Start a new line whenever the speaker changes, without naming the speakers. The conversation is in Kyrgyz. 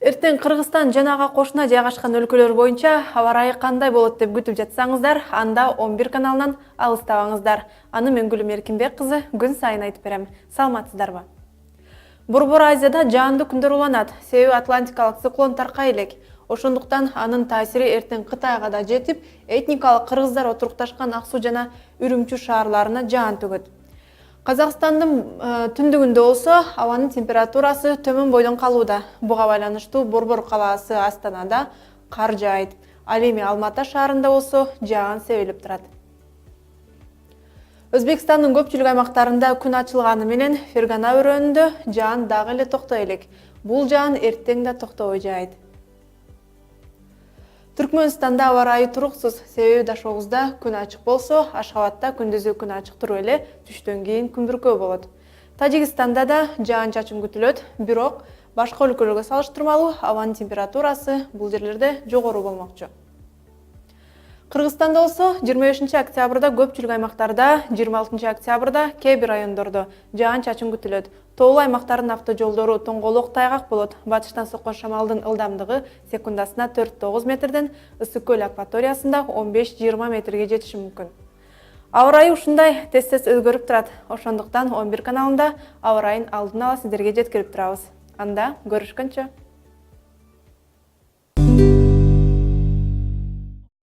Эртең Кыргызстан жанага кошуна жайгашкан өлкөлөр боюнча аба ырайы кандай болот деп күтүп жатсаңыздар, анда 11 каналынан алыстабаңыздар. Аны мен Гүлүм Эркинбек кызы күн сайын айтып берем. Саламатсыздарбы? Борбор Азияда жаанды күндөр уланат, себеби Атлантикалык циклон таркай элек. Ошондуктан анын таасири эртең Кытайга да жетип, этникалык кыргыздар отурукташкан Ак Суу жана Үрүмчү шаарларына жаан төгөт. Казакстандын түндүгүндө болсо абанын температурасы төмөн бойдон калууда. Буга байланыштуу Борбор калаасы Астанада кар жаайт. Ал эми Алматы шаарында болсо жаан себелип турат. Өзбекстандын көпчүлүк аймактарында күн ачылганы менен Фергана өрөөнүндө жаан дагы эле токтой элек. Бул жаан эртең да токтобой жаайт. Түркмөнстанда аба ырайы туруксуз, себеби Дашогузда күн ачык болсо, Ашхабадда күндүзү күн ачык туруп эле түштөн кийин күнбүркөө болот. Тажикстанда да жаан-чачын күтүлөт, бирок башка өлкөлөргө салыштырмалуу абанын температурасы бул жерлерде жогору болмокчу. Кыргызстанда болсо 25 октябрда көпчүлүк аймактарда, 26 октябрда кээ бир райондордо жаан-чачын күтүлөт. Тоолуу аймактардын автожолдору тоңголок тайгак болот. Батыштан соккон шамалдын ылдамдыгы секундасына 4-9 метрден, Ысык көл акваториясында 15-20 метрге жетиши мүмкүн. Аба ырайы ушундай тез-тез өзгөрүп турат. Ошондуктан 11 каналында аба ырайын алдын ала сиздерге жеткирип турабыз. Анда көрүшкөнчө.